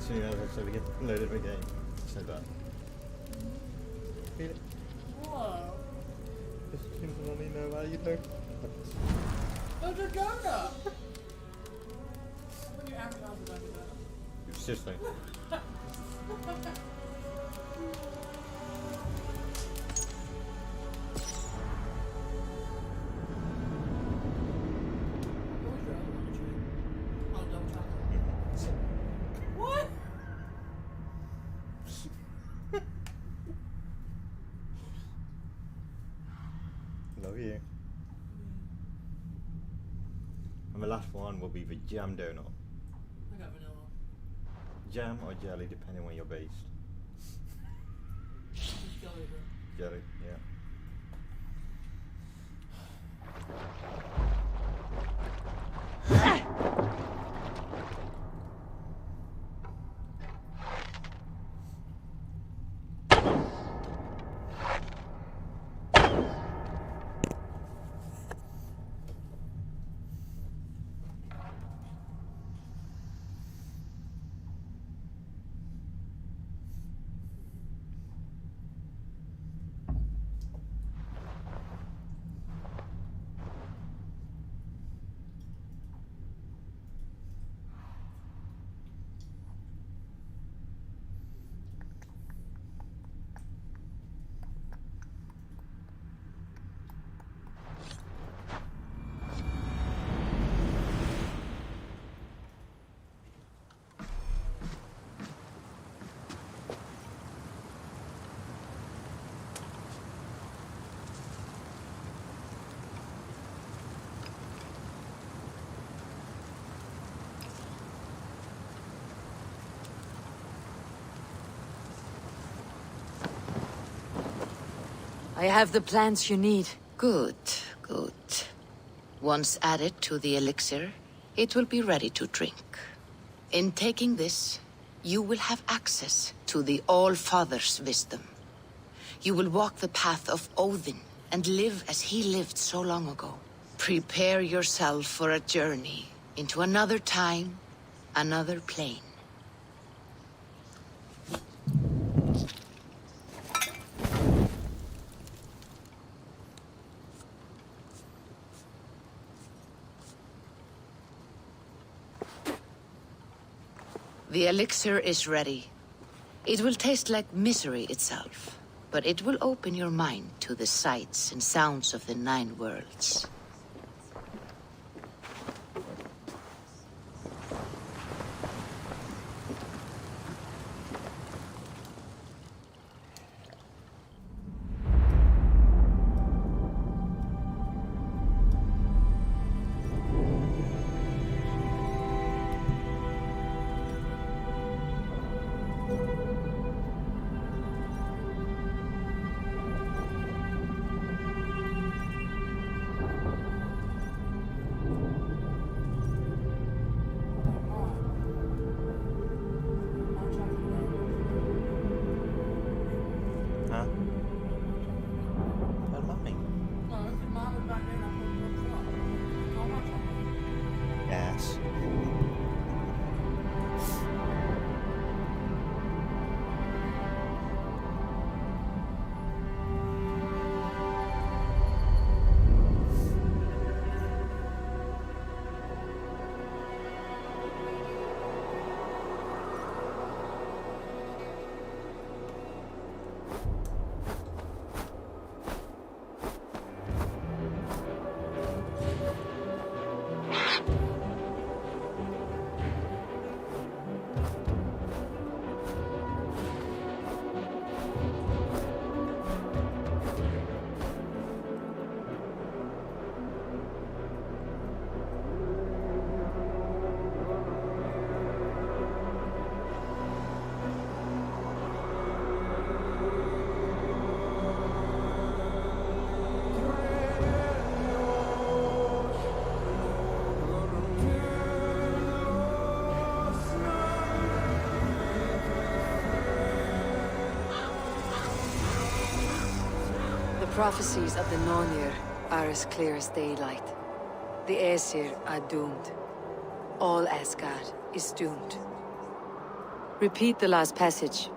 soon as I started to get loaded again. So bad. Feel it? Whoa. Just didn't want to know why you look. There's a donut! When you advertise a Dunkin' Donut. It's just like. What? Love you. And the last one will be the jam donut. I got vanilla. Jam or jelly, depending on where you're based. Jelly, bro. Jelly, yeah. I have the plants you need. Good, good. Once added to the elixir, it will be ready to drink. In taking this, you will have access to the All-Father's wisdom. You will walk the path of Odin and live as he lived so long ago. Prepare yourself for a journey into another time, another plane. The elixir is ready. It will taste like misery itself, but it will open your mind to the sights and sounds of the 9 worlds. Huh? Well, mummy. No, if mom was back then, I put it up front. Yes. The prophecies of the Nornir are as clear as daylight. The Aesir are doomed. All Asgard is doomed. Repeat the last passage.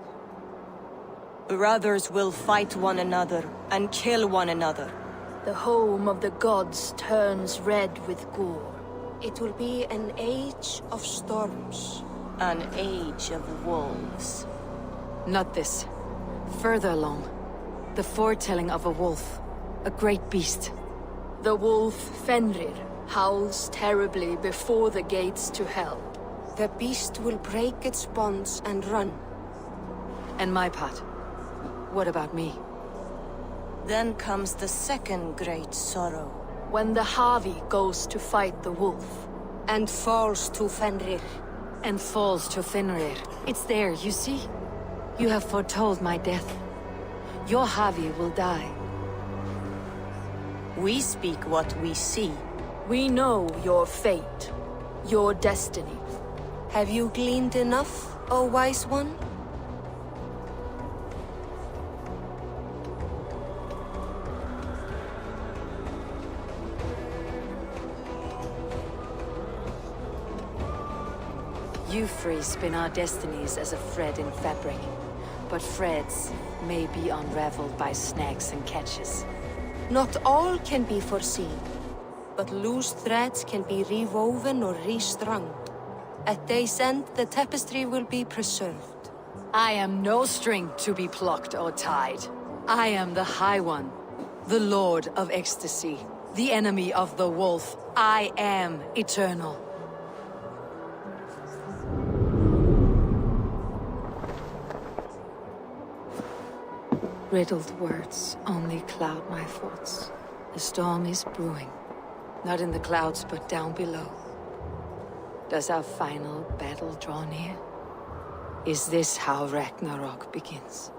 Brothers will fight one another and kill one another. The home of the gods turns red with gore. It will be an age of storms. An age of wolves. Not this. Further along. The foretelling of a wolf. A great beast. The wolf Fenrir howls terribly before the gates to hell. The beast will break its bonds and run. And my part. What about me? Then comes the second great sorrow. When the Havi goes to fight the wolf. And falls to Fenrir. And falls to Fenrir. It's there, you see? You have foretold my death. Your Havi will die. We speak what we see. We know your fate. Your destiny. Have you gleaned enough, O wise one? You three spin our destinies as a thread in fabric. But threads may be unraveled by snags and catches. Not all can be foreseen, but loose threads can be rewoven or restrung. At day's end, the tapestry will be preserved. I am no string to be plucked or tied. I am the High One, the Lord of Ecstasy, the enemy of the wolf. I am eternal. Riddled words only cloud my thoughts. The storm is brewing. Not in the clouds, but down below. Does our final battle draw near? Is this how Ragnarok begins?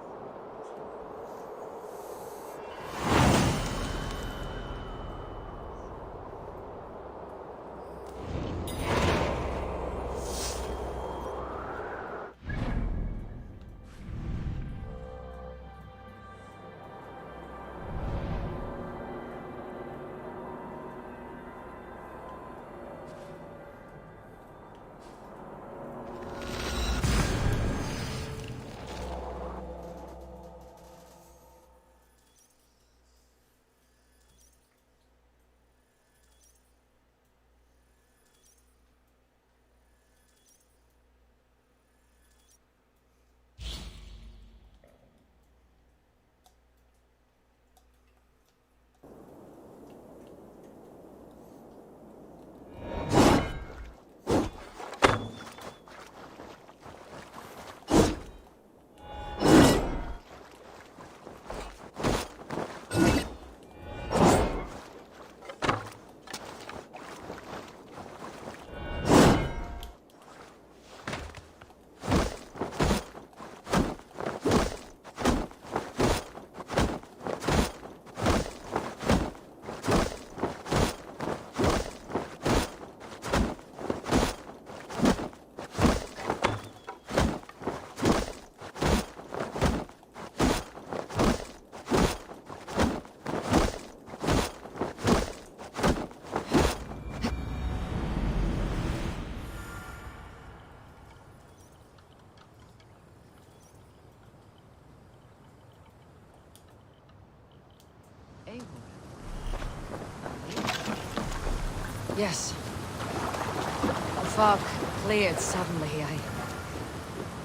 Yes. The fog cleared suddenly.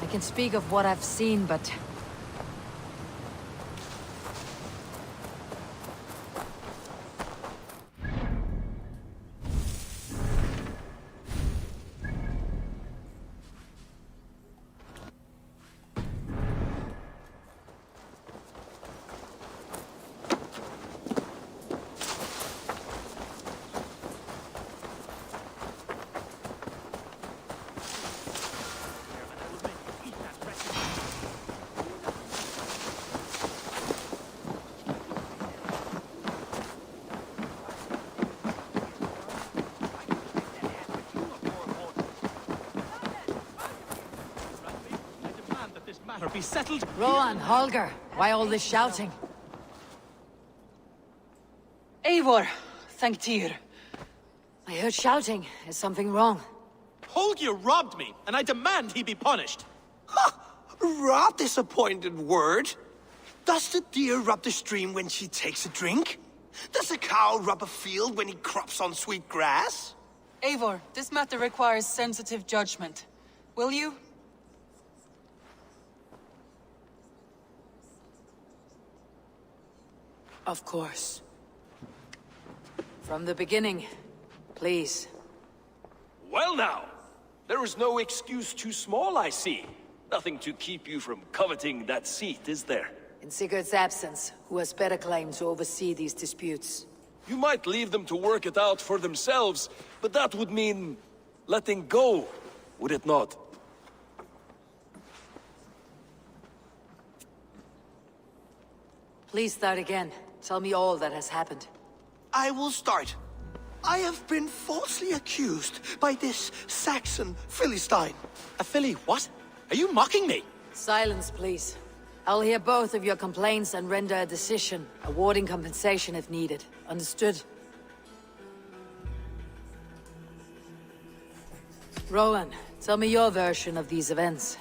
I can speak of what I've seen, but... Be settled. Rowan, Holger, why all this shouting? Eivor, thank Tyr. I heard shouting. Is something wrong? Holger robbed me, and I demand he be punished. Rot disappointed word. Does the deer rub the stream when she takes a drink? Does a cow rub a field when he crops on sweet grass? Eivor, this matter requires sensitive judgment. Will you? Of course. From the beginning, please. Well now, there is no excuse too small, I see. Nothing to keep you from coveting that seat, is there? In Sigurd's absence, who has better claim to oversee these disputes? You might leave them to work it out for themselves, but that would mean letting go, would it not? Please start again. Tell me all that has happened. I will start. I have been falsely accused by this Saxon Philistine. A Philly what? Are you mocking me? Silence, please. I'll hear both of your complaints and render a decision, awarding compensation if needed. Understood? Rowan, tell me your version of these events.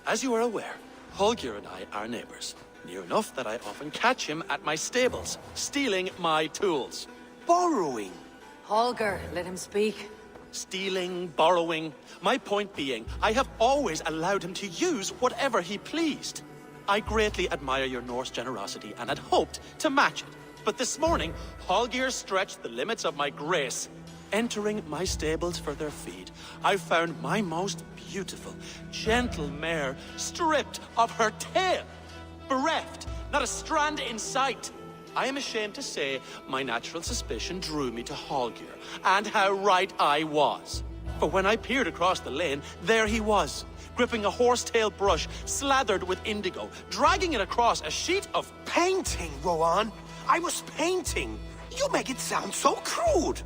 As you are aware, Holger and I are neighbors. Near enough that I often catch him at my stables, stealing my tools. Borrowing. Holger, let him speak. Stealing, borrowing. My point being, I have always allowed him to use whatever he pleased. I greatly admire your Norse generosity and had hoped to match it. But this morning, Holger stretched the limits of my grace. Entering my stables for their feed, I found my most beautiful, gentle mare stripped of her tail. Bereft, not a strand in sight. I am ashamed to say my natural suspicion drew me to Holger, and how right I was. For when I peered across the lane, there he was, gripping a horsetail brush slathered with indigo, dragging it across a sheet of... Painting, Rowan. I was painting. You make it sound so crude.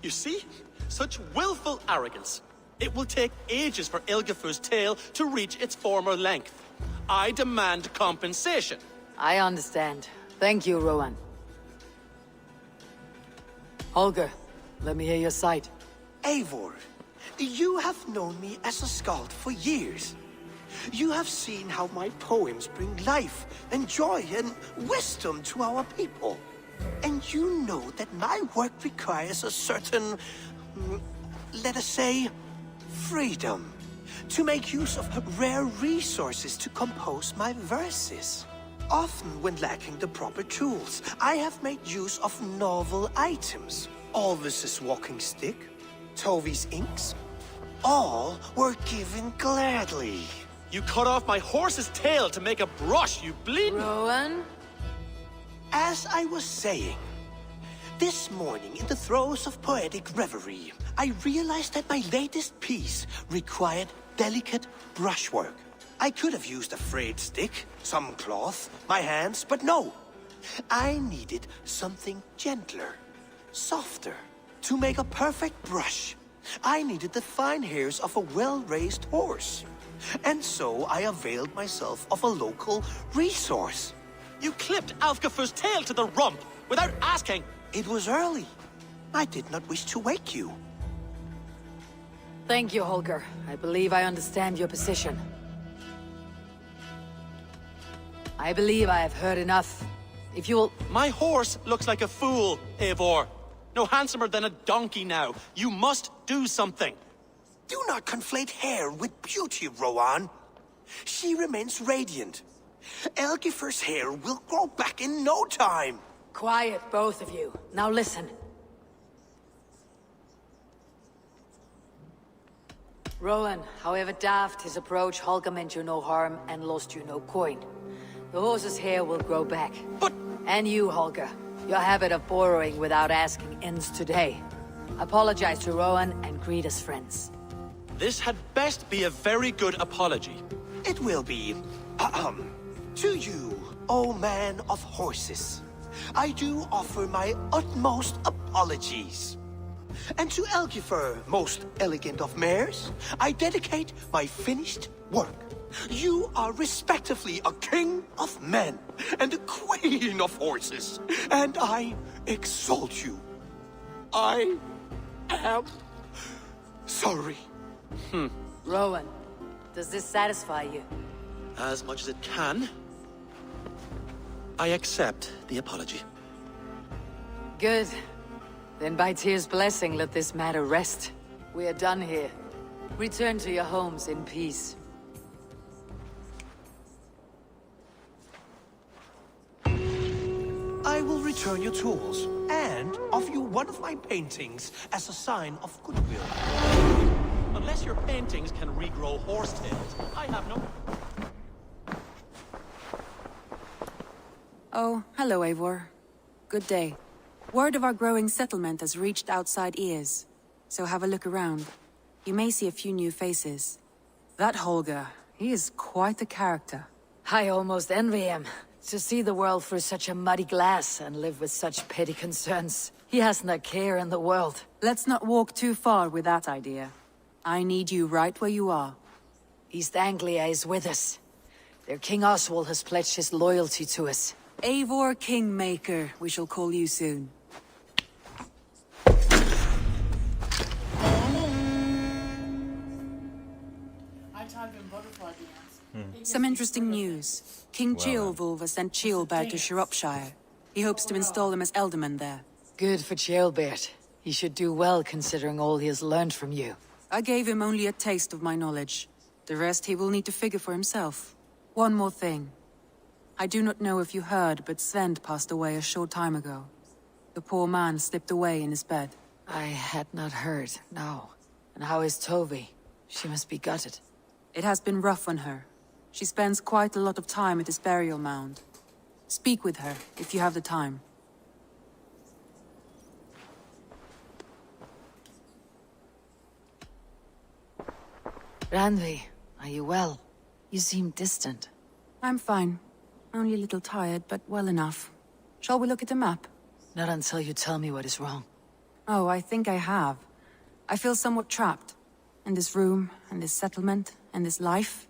You see? Such willful arrogance. It will take ages for Ilgafur's tail to reach its former length. I demand compensation. I understand. Thank you, Rowan. Holger, let me hear your side. Eivor, you have known me as a skald for years. You have seen how my poems bring life and joy and wisdom to our people. And you know that my work requires a certain, let us say, freedom. To make use of rare resources to compose my verses. Often when lacking the proper tools, I have made use of novel items. Alvis's walking stick, Tovi's inks, all were given gladly. You cut off my horse's tail to make a brush, you bleeding... Rowan? As I was saying, this morning in the throes of poetic reverie, I realized that my latest piece required delicate brushwork. I could have used a frayed stick, some cloth, my hands, but no. I needed something gentler, softer. To make a perfect brush, I needed the fine hairs of a well-raised horse. And so I availed myself of a local resource. You clipped Alfgafur's tail to the rump without asking. It was early. I did not wish to wake you. Thank you, Holger. I believe I understand your position. I believe I have heard enough. If you will... My horse looks like a fool, Eivor. No handsomer than a donkey now. You must do something. Do not conflate hair with beauty, Rowan. She remains radiant. Elgifur's hair will grow back in no time. Quiet, both of you. Now listen. Rowan, however daft his approach, Holger meant you no harm and lost you no coin. The horse's hair will grow back. But... And you, Holger. Your habit of borrowing without asking ends today. Apologize to Rowan and greet as friends. This had best be a very good apology. It will be. To you, O man of horses, I do offer my utmost apologies. And to Elgifur, most elegant of mares, I dedicate my finished work. You are respectively a king of men and a queen of horses, and I exalt you. I am sorry. Rowan, Does this satisfy you? As much as it can. I accept the apology. Good. Then by Tyr's blessing, let this matter rest. We are done here. Return to your homes in peace. I will return your tools and offer you one of my paintings as a sign of goodwill. Unless your paintings can regrow horsetails, I have no... Oh, hello, Eivor. Good day. Word of our growing settlement has reached outside ears, so have a look around. You may see a few new faces. That Holger, he is quite a character. I almost envy him. To see the world through such a muddy glass and live with such petty concerns. He hasn't a care in the world. Let's not walk too far with that idea. I need you right where you are. East Anglia is with us. Their King Oswald has pledged his loyalty to us. Eivor Kingmaker, we shall call you soon. I type in butterfly dance. Some interesting news. King Ceolwulf has sent Ceolbert to Shropshire. He hopes to install him as Elderman there. Good for Ceolbert. He should do well considering all he has learned from you. I gave him only a taste of my knowledge. The rest he will need to figure for himself. One more thing. I do not know if you heard, but Svend passed away a short time ago. The poor man slipped away in his bed. I had not heard, no. And how is Tovi? She must be gutted. It has been rough on her. She spends quite a lot of time at his burial mound. Speak with her, if you have the time. Randvi, are you well? You seem distant. I'm fine. Only a little tired, but well enough. Shall we look at the map? Not until you tell me what is wrong. Oh, I think I have. I feel somewhat trapped. In this room, and this settlement, and this life.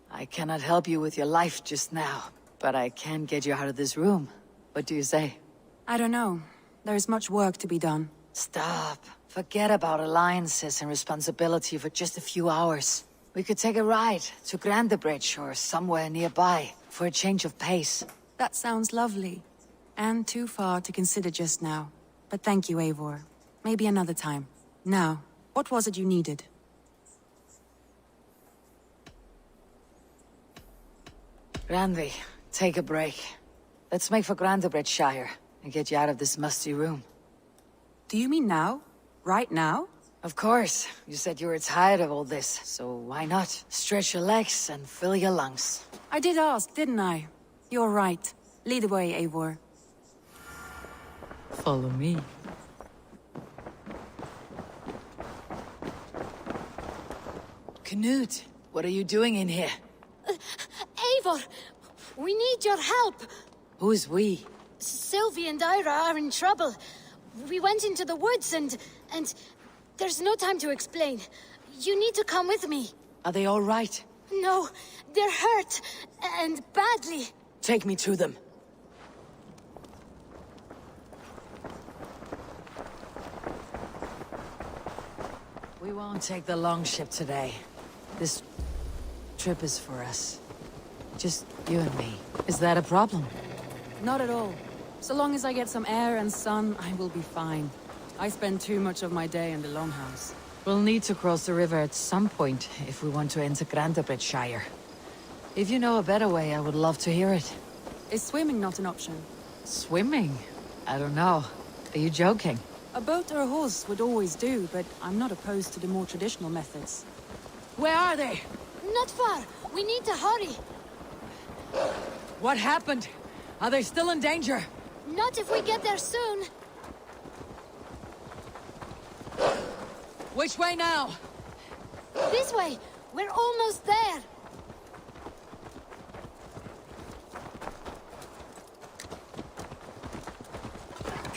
I cannot help you with your life just now, but I can get you out of this room. What do you say? I don't know. There is much work to be done. Stop. Forget about alliances and responsibility for just a few hours. We could take a ride to Grandebridge or somewhere nearby for a change of pace. That sounds lovely. And too far to consider just now. But thank you, Eivor. Maybe another time. Now, what was it you needed? Randvi, take a break. Let's make for Grandebridgeshire and get you out of this musty room. Do you mean now? Right now? Of course. You said you were tired of all this, so why not? Stretch your legs and fill your lungs. I did ask, didn't I? You're right. Lead the way, Eivor. Follow me. Knut, what are you doing in here? Eivor, we need your help. Who's we? Sylvie and Ira are in trouble. We went into the woods and there's no time to explain. You need to come with me. Are they all right? No, they're hurt, and badly. Take me to them. We won't take the long ship today. This trip is for us. Just you and me. Is that a problem? Not at all. So long as I get some air and sun, I will be fine. I spend too much of my day in the Longhouse. We'll need to cross the river at some point if we want to enter Grandebridgeshire. If you know a better way, I would love to hear it. Is swimming not an option? Swimming? I don't know. Are you joking? A boat or a horse would always do, but I'm not opposed to the more traditional methods. Where are they? Not far. We need to hurry. What happened? Are they still in danger? Not if we get there soon. Which way now? This way. We're almost there.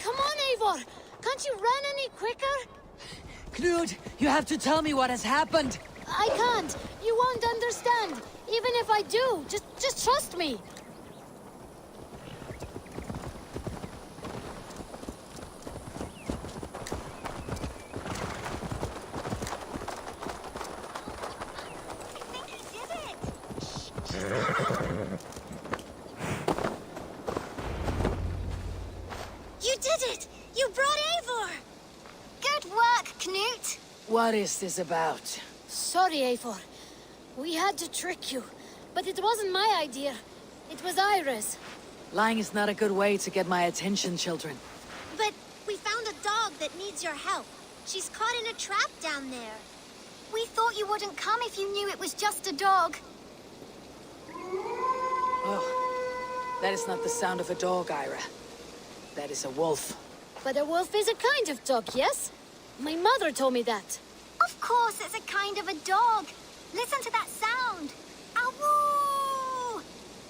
Come on, Eivor. Can't you run any quicker? Knut, you have to tell me what has happened. I can't. You won't understand. Even if I do, just trust me. What is this about? Sorry, Eivor. We had to trick you. But it wasn't my idea. It was Iris. Lying is not a good way to get my attention, children. But we found a dog that needs your help. She's caught in a trap down there. We thought you wouldn't come if you knew it was just a dog. Oh, that is not the sound of a dog, Ira. That is a wolf. But a wolf is a kind of dog, yes? My mother told me that. Of course it's a kind of a dog. Listen to that sound. Awoo!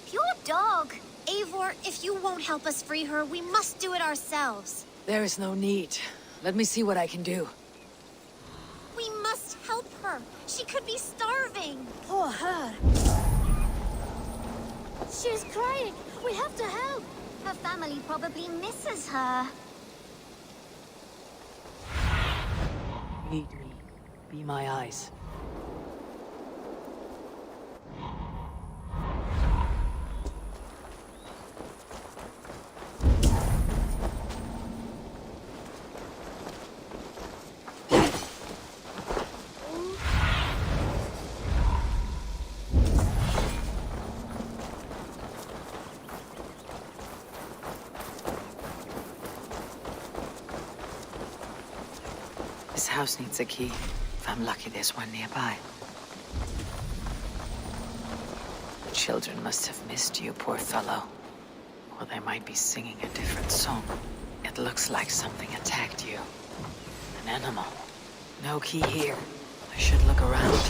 Pure dog. Eivor, if you won't help us free her, we must do it ourselves. There is no need. Let me see what I can do. We must help her. She could be starving. Poor her. She's crying. We have to help. Her family probably misses her. Lead me. Be my eyes. This house needs a key. If I'm lucky, there's one nearby. The children must have missed you, poor fellow. Or they might be singing a different song. It looks like something attacked you. An animal. No key here. I should look around.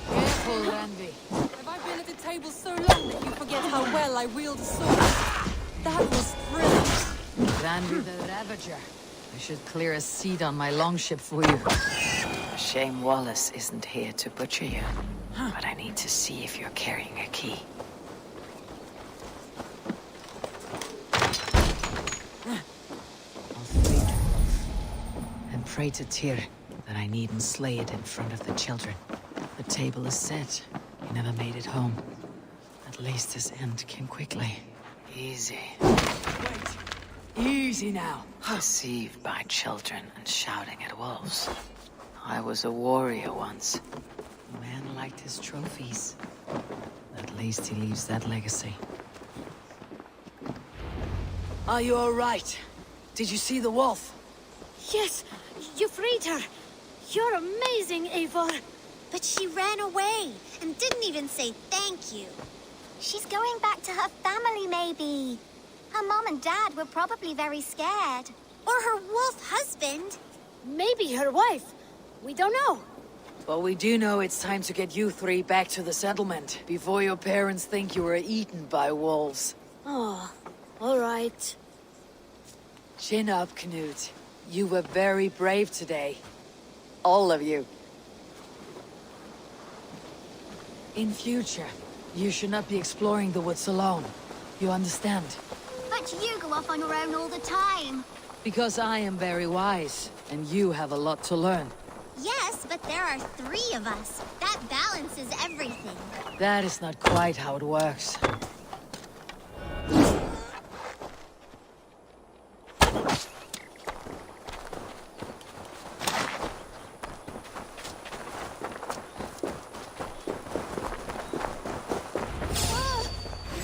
Careful, Randy. Have I been at the table so long that you forget how well I wield a sword? That was thrilling. Randy the Ravager. I should clear a seat on my longship for you. Shame Wallace isn't here to butcher you. But I need to see if you're carrying a key. I'll feed the wolf. And pray to Tyr that I needn't slay it in front of the children. The table is set. He never made it home. At least his end came quickly. Easy. Wait. Easy now. Deceived by children and shouting at wolves. I was a warrior once. A man liked his trophies. At least he leaves that legacy. Are you all right? Did you see the wolf? Yes, you freed her. You're amazing, Eivor. But she ran away and didn't even say thank you. She's going back to her family, maybe. Her mom and dad were probably very scared. Or her wolf husband. Maybe her wife. We don't know. But we do know it's time to get you three back to the settlement before your parents think you were eaten by wolves. Oh, all right. Chin up, Knut. You were very brave today. All of you. In future, you should not be exploring the woods alone. You understand? But you go off on your own all the time. Because I am very wise, and you have a lot to learn. Yes, but there are 3 of us. That balances everything. That is not quite how it works.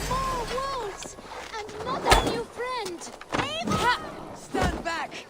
More wolves! And another new friend! Ha! Stand back!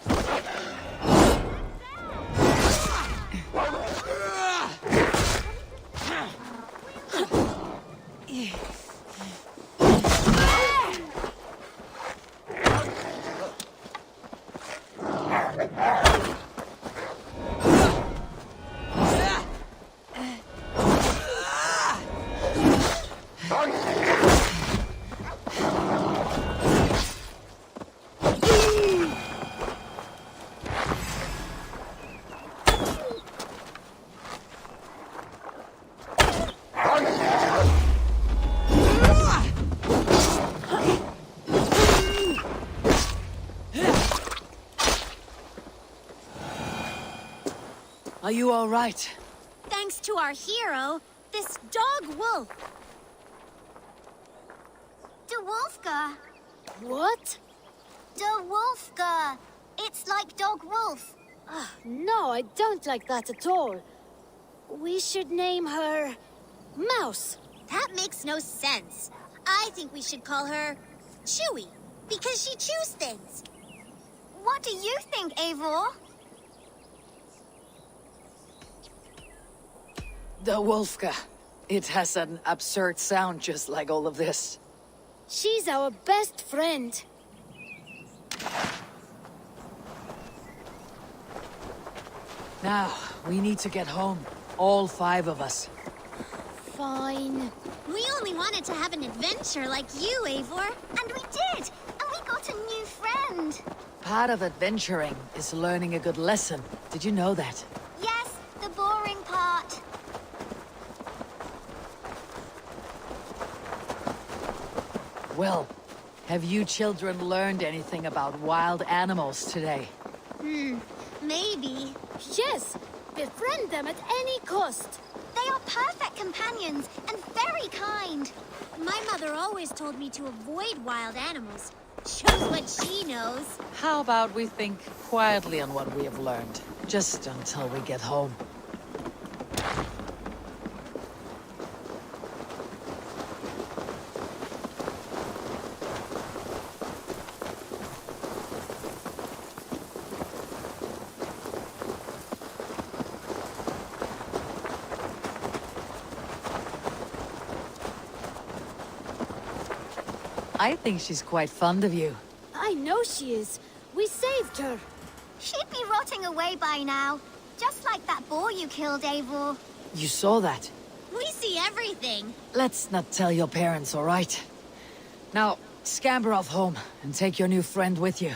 Are you all right? Thanks to our hero, this dog wolf. De Wolfka. What? De Wolfka. It's like dog wolf. No, I don't like that at all. We should name her... Mouse. That makes no sense. I think we should call her Chewy, because she chews things. What do you think, Eivor? The Wolfka. It has an absurd sound just like all of this. She's our best friend. Now, we need to get home. All 5 of us. Fine. We only wanted to have an adventure like you, Eivor. And we did! And we got a new friend. Part of adventuring is learning a good lesson. Did you know that? Yes, the boring part. Well, have you children learned anything about wild animals today? Maybe. Yes, befriend them at any cost. They are perfect companions and very kind. My mother always told me to avoid wild animals. Shows what she knows. How about we think quietly on what we have learned, just until we get home? I think she's quite fond of you. I know she is. We saved her. She'd be rotting away by now. Just like that boar you killed, Eivor. You saw that? We see everything. Let's not tell your parents, all right? Now, scamper off home and take your new friend with you.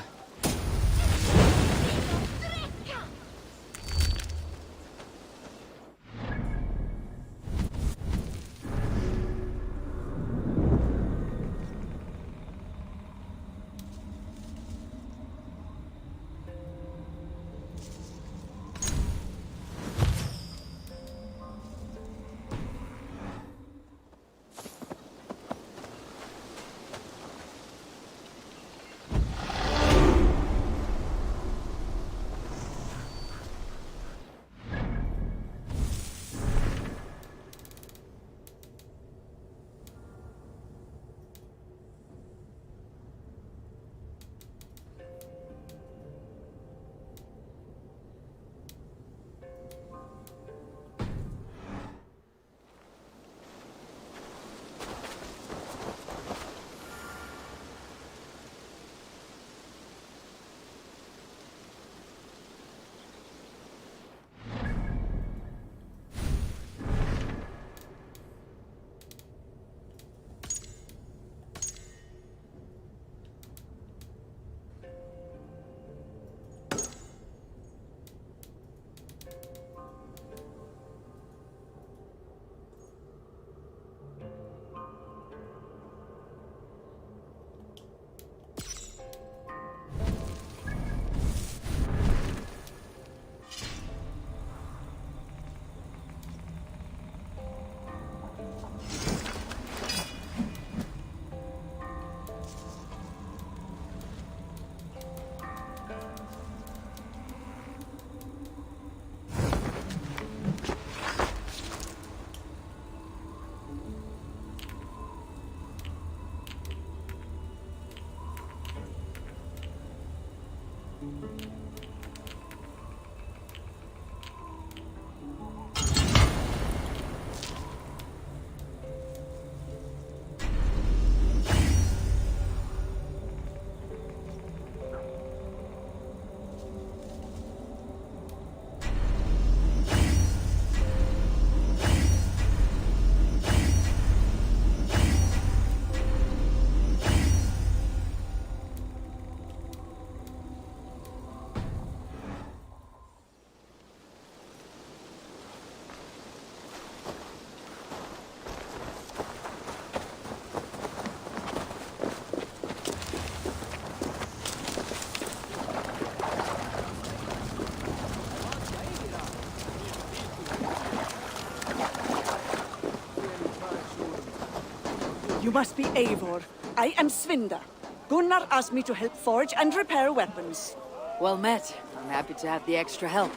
You must be Eivor. I am Svinda. Gunnar asked me to help forge and repair weapons. Well met. happy to have the extra help.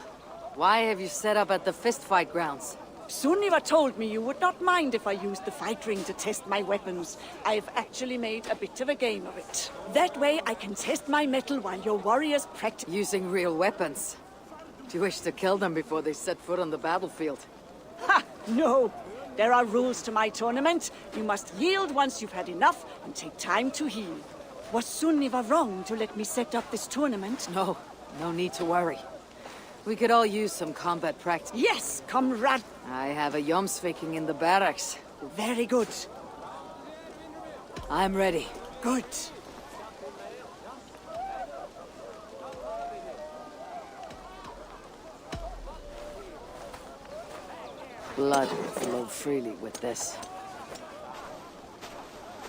Why have you set up at the fistfight grounds? Sunniva told me you would not mind if I used the fight ring to test my weapons. I've actually made a bit of a game of it. That way I can test my mettle while your warriors practice. Using real weapons? Do you wish to kill them before they set foot on the battlefield? Ha! No! There are rules to my tournament. You must yield once you've had enough and take time to heal. Was Sunniva wrong to let me set up this tournament? No, no need to worry. We could all use some combat practice. Yes, comrade! I have a Jomsviking in the barracks. Very good. I'm ready. Good. Blood will flow freely with this.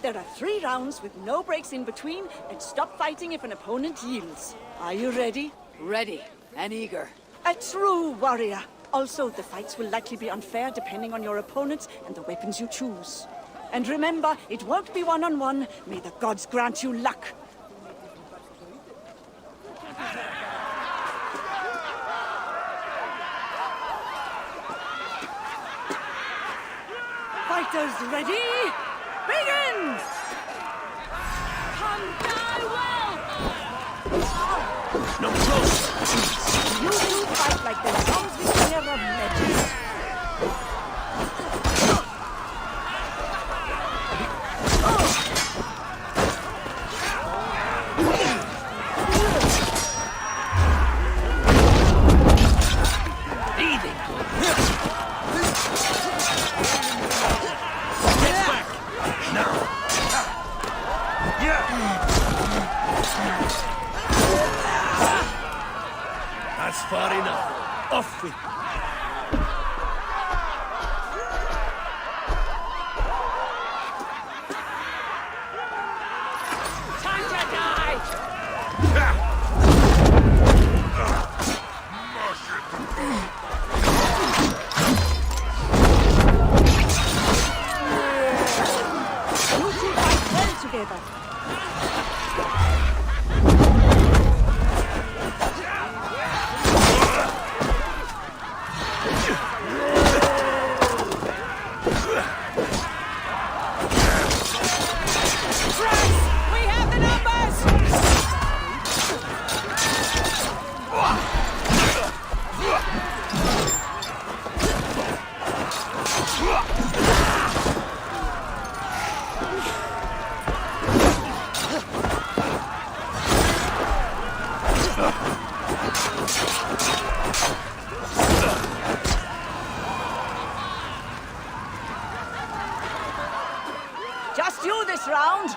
There are 3 rounds with no breaks in between, and stop fighting if an opponent yields. Are you ready? Ready and eager. A true warrior. Also, the fights will likely be unfair depending on your opponents and the weapons you choose. And remember, it won't be one-on-one. May the gods grant you luck. Fighters ready? Begin! Come die well! No close! You two fight like the drums we hear of legends. That's far enough. Off with Time to die! You two fight well together. Just you this round.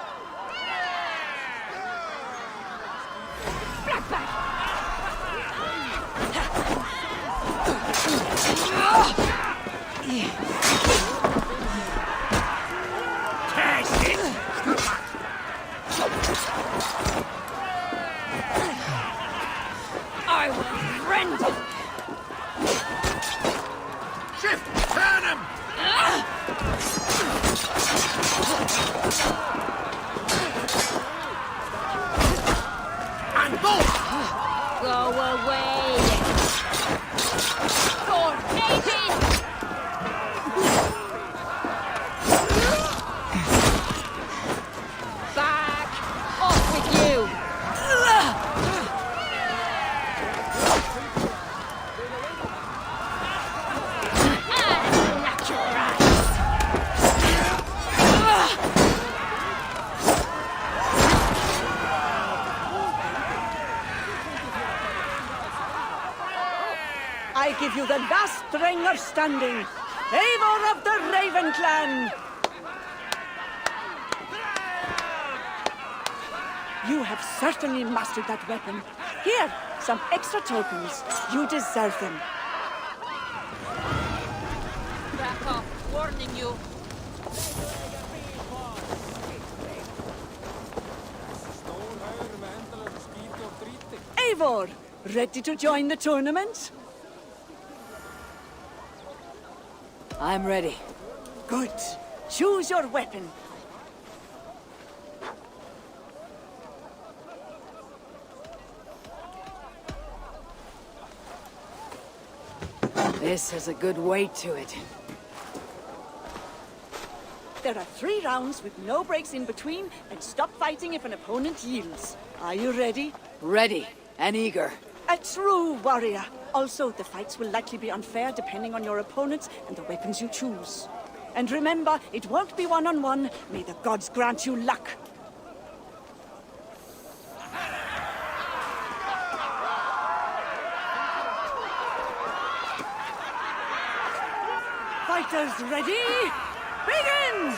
I will rend it. shift! Turn him! And both! Go away! For Aiden! Back off with you! I give you the last stringer standing. Eivor of the Raven Clan. You have certainly mastered that weapon. Here, some extra tokens. You deserve them. Back off, warning you. Eivor, ready to join the tournament? I'm ready. Good. Choose your weapon. This has a good weight to it. There are 3 rounds with no breaks in between, and stop fighting if an opponent yields. Are you ready? Ready and eager. A true warrior. Also, the fights will likely be unfair depending on your opponents and the weapons you choose. And remember, it won't be one-on-one. May the gods grant you luck. Fighters ready? Begin!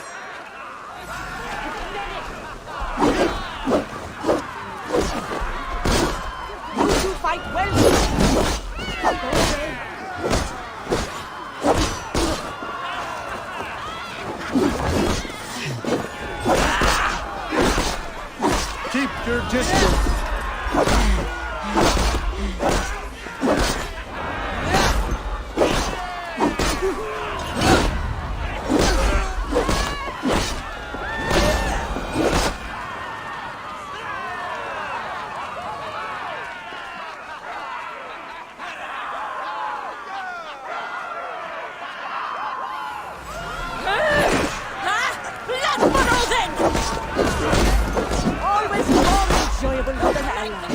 You two fight well. Keep your distance. Always more enjoyable with an ally.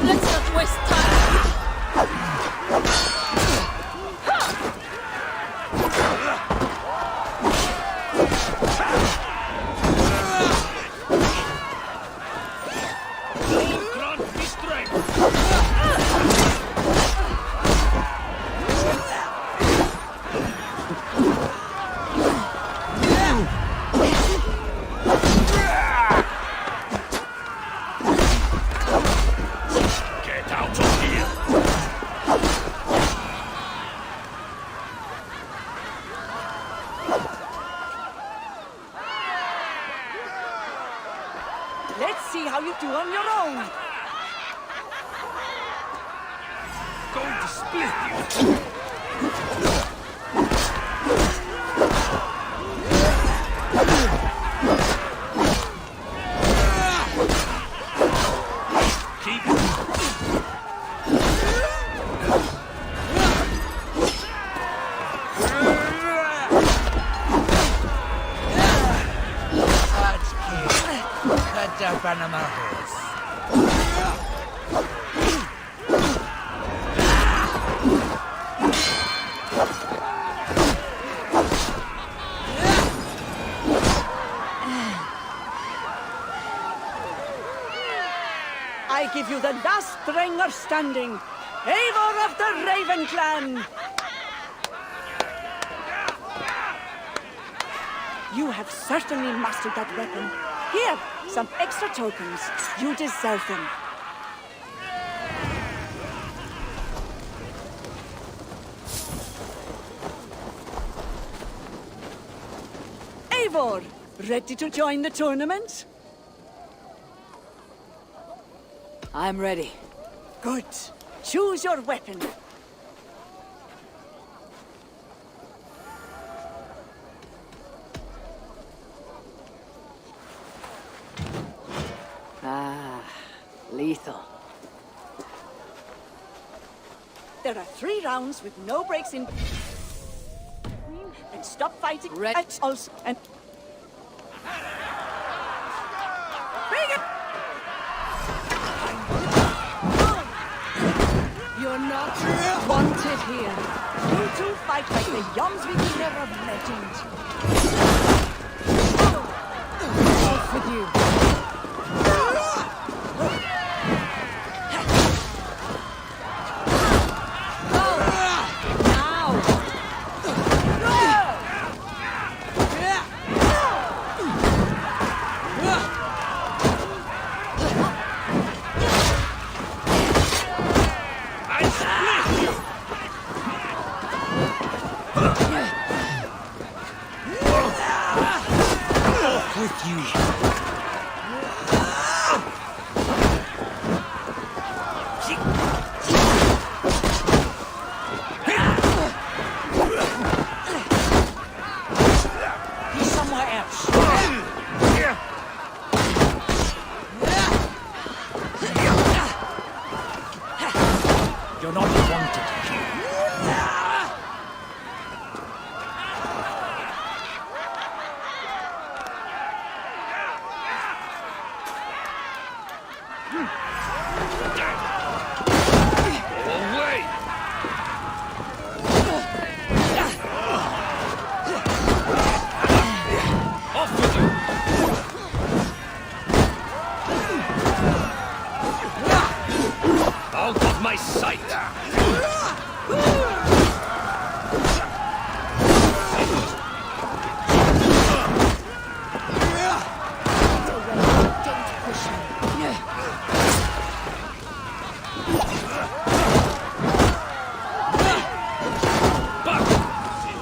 Let's not waste time. Grant me strength! Get out of here! Let's see how you do on your own. Going to split you! Keep Cut up animal horse. I give you the last stringer standing. Eivor of the Raven Clan. You have certainly mastered that weapon. Here, some extra tokens. You deserve them. Eivor, ready to join the tournament? I'm ready. Good. Choose your weapon. Ah, lethal. There are 3 rounds with no breaks in between, and stop fighting. Ready. Also, and bring it. You're not wanted here. You two fight like the youngs we could never have imagined. Off with you. With you. wanted you. Away! Off with you! Out of my sight!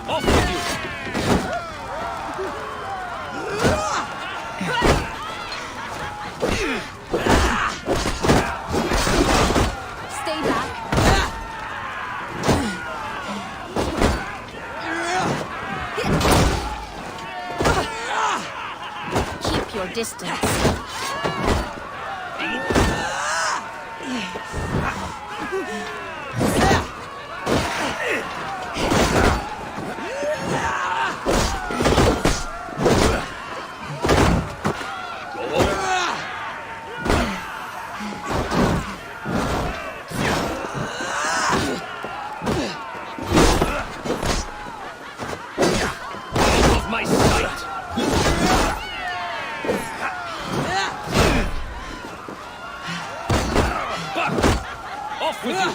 Off with you! Stay back. Keep your distance. Out of my sight! Back! Off with you!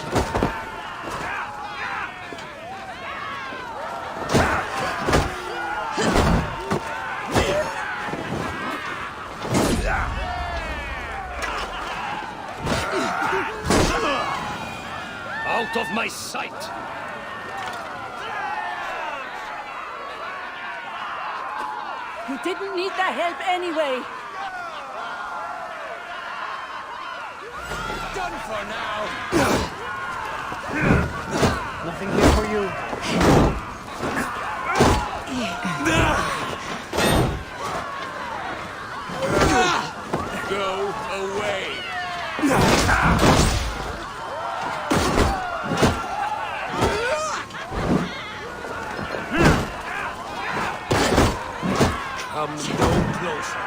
Out of my sight! You didn't need the help anyway. Done for now. Nothing here for you. Go away. Come no closer.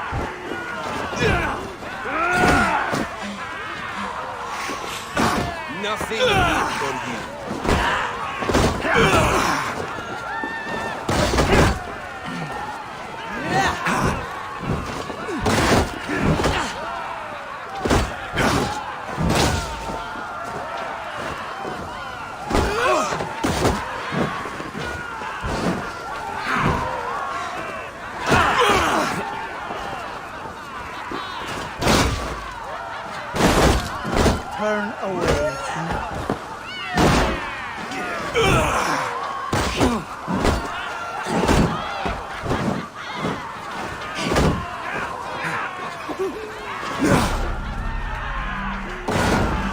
Nothing for you. Turn away now.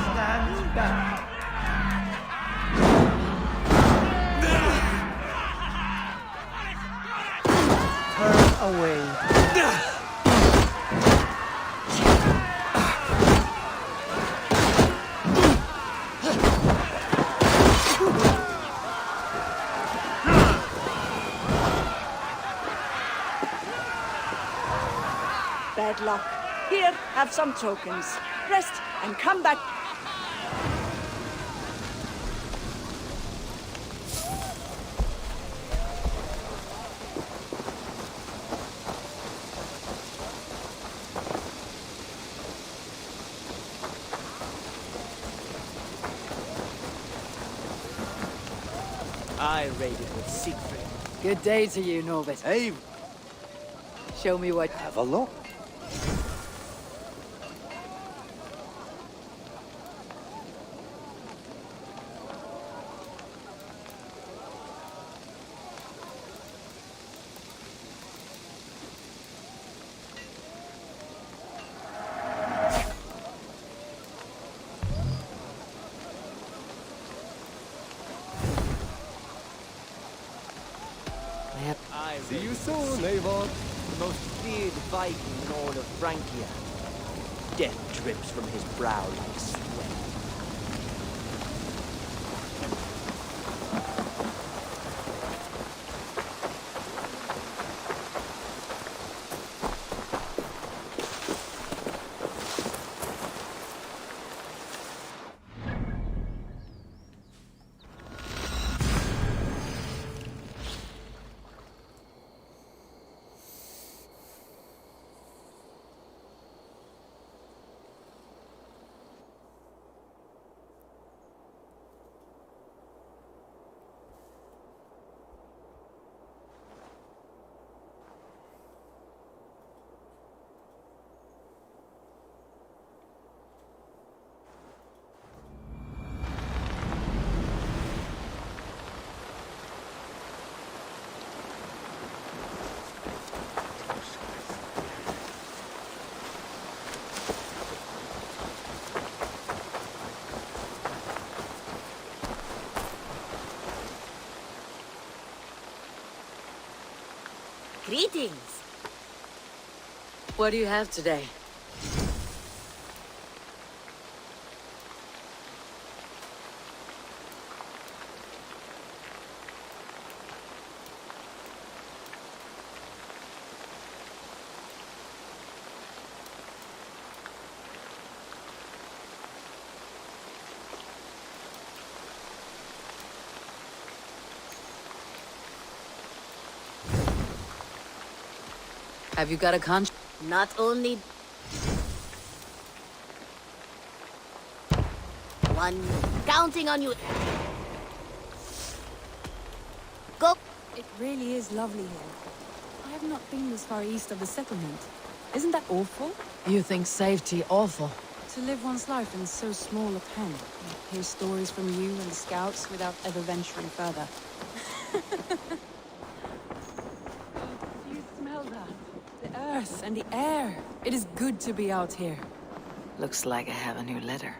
Stand back. Turn away. Bad luck. Here, have some tokens. Rest and come back. I raided with Siegfried. Good day to you, Norbert. Hey, Show me what... have a look. See you soon, Eivor. The most feared Viking in all of Francia. Death drips from his brow like sweat. Greetings. What do you have today? Have you got a conscience? Not only... One. Counting on you. Go. It really is lovely here. I have not been this far east of the settlement. Isn't that awful? You think safety awful? To live one's life in so small a pen, and hear stories from you and the scouts without ever venturing further. Do you smell that? The earth and the air. It is good to be out here. Looks like I have a new letter.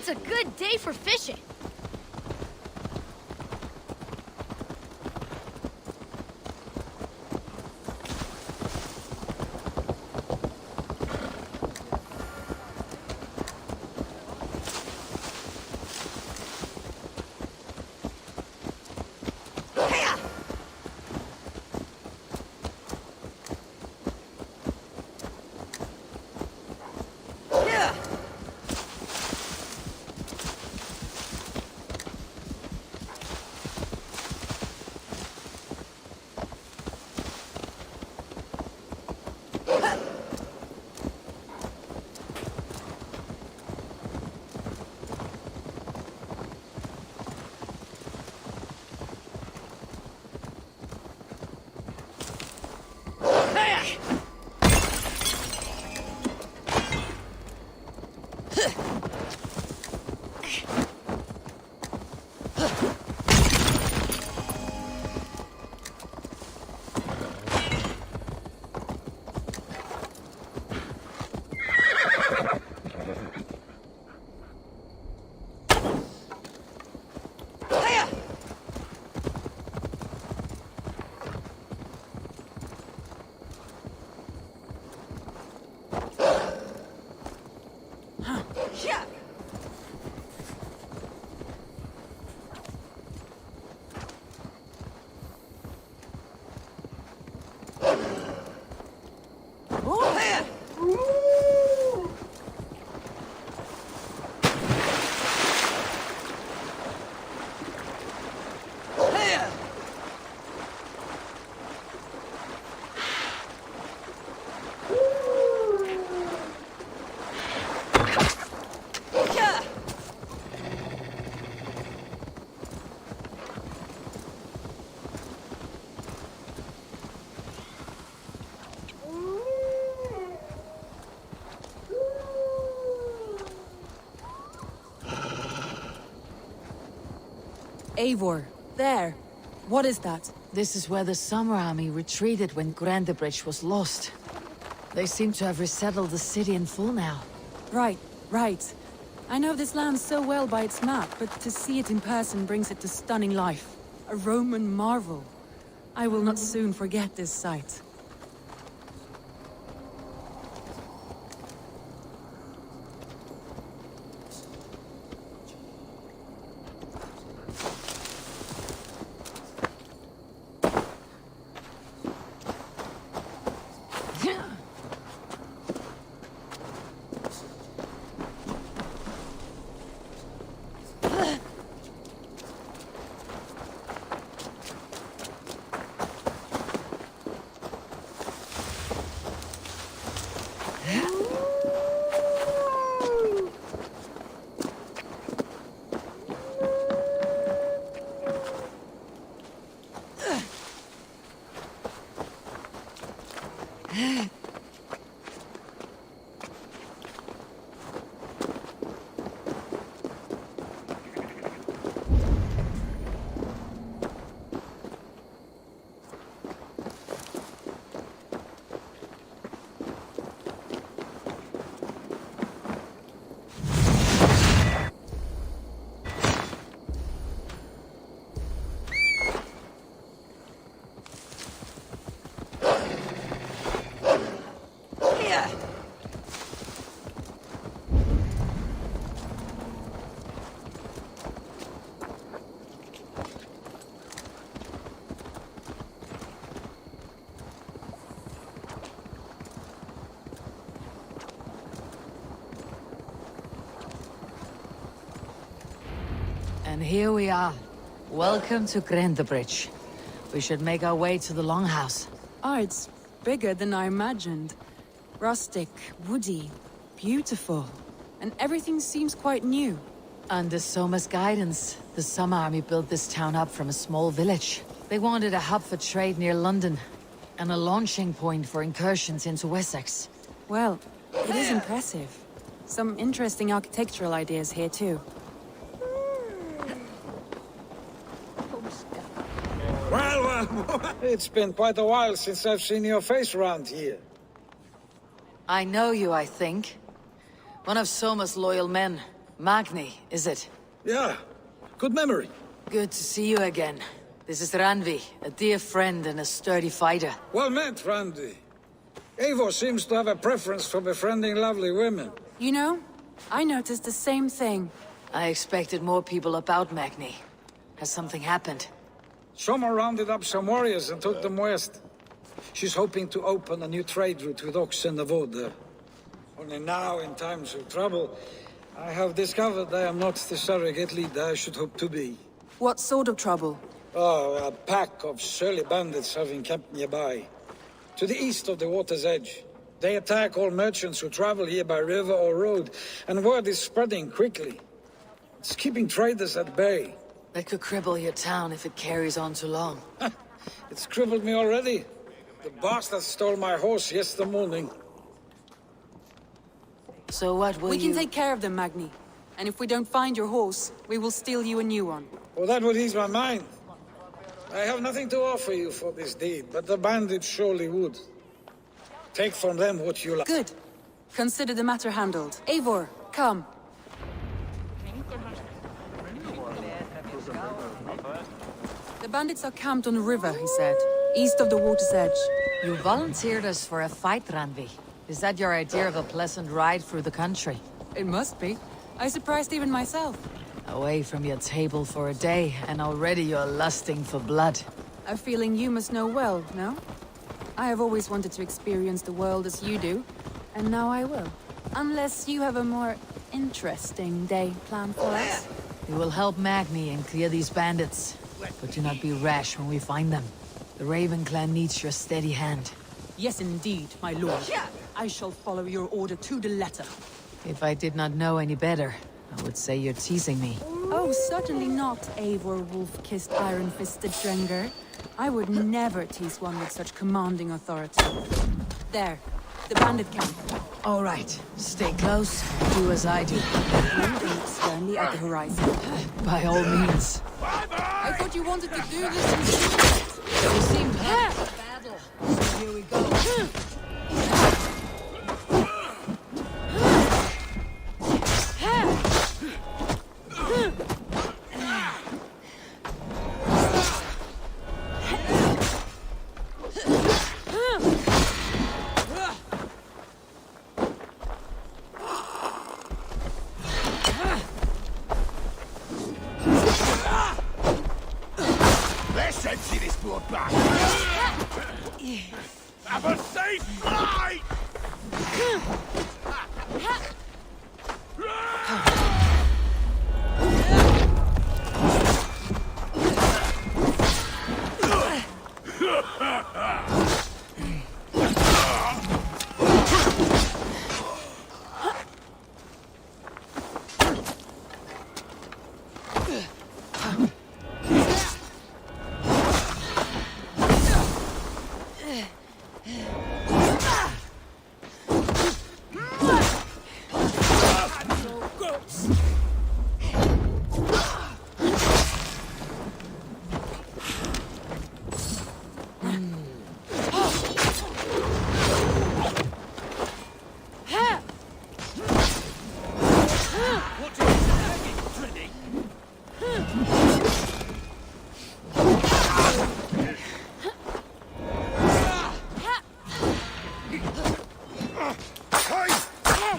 It's a good day for fishing. Eivor, there. What is that? This is where the Summer Army retreated when Grandebridge was lost. They seem to have resettled the city in full now. Right. I know this land so well by its map, but to see it in person brings it to stunning life. A Roman marvel. I will not soon forget this sight. And here we are. Welcome to Grandebridge. We should make our way to the Longhouse. Oh, it's bigger than I imagined. Rustic, woody, beautiful. And everything seems quite new. Under Soma's guidance, the Summer Army built this town up from a small village. They wanted a hub for trade near London, and a launching point for incursions into Wessex. Well, it is impressive. Some interesting architectural ideas here too. Well, it's been quite a while since I've seen your face around here. I know you, I think. One of Soma's loyal men. Magni, is it? Yeah. Good memory. Good to see you again. This is Randvi, a dear friend and a sturdy fighter. Well met, Randy. Eivor seems to have a preference for befriending lovely women. You know, I noticed the same thing. I expected more people about Magni. Has something happened? Someone rounded up some warriors and took them west. She's hoping to open a new trade route with Ox and the Wood there. Only now, in times of trouble, I have discovered I am not the surrogate leader I should hope to be. What sort of trouble? Oh, a pack of surly bandits have encamped nearby. To the east of the water's edge. They attack all merchants who travel here by river or road, and word is spreading quickly. It's keeping traders at bay. That could cripple your town if it carries on too long. It's crippled me already. The bastard stole my horse yesterday morning. So what will We you... can take care of them, Magni. And if we don't find your horse, we will steal you a new one. Well, that would ease my mind. I have nothing to offer you for this deed, but the bandits surely would. Take from them what you like. Good. Consider the matter handled. Eivor, come. The bandits are camped on the river, he said, east of the water's edge. You volunteered us for a fight, Randvi. Is that your idea of a pleasant ride through the country? It must be. I surprised even myself. Away from your table for a day, and already you're lusting for blood. A feeling you must know well, no? I have always wanted to experience the world as you do, and now I will. Unless you have a more interesting day planned for us. We will help Magni and clear these bandits. But do not be rash when we find them. The Raven clan needs your steady hand. Yes, indeed, my lord. I shall follow your order to the letter. If I did not know any better, I would say you're teasing me. Oh, certainly not, Eivor wolf-kissed iron-fisted Drenger. I would never tease one with such commanding authority. There, the bandit camp. All right, stay close, do as I do. Look sternly at the horizon. By all means. I thought you wanted to do this in secret. You seem to have a battle, so here we go. Let's empty this blood back. Have a safe flight!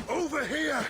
Over here!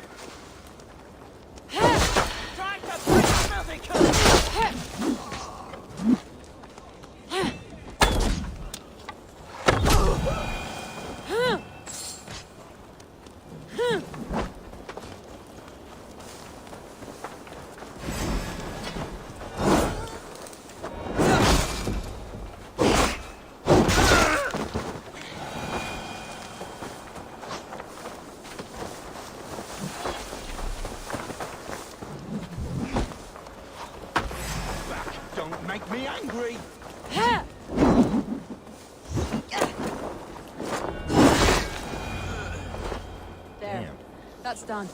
Don't make me angry! There. Damn. That's done.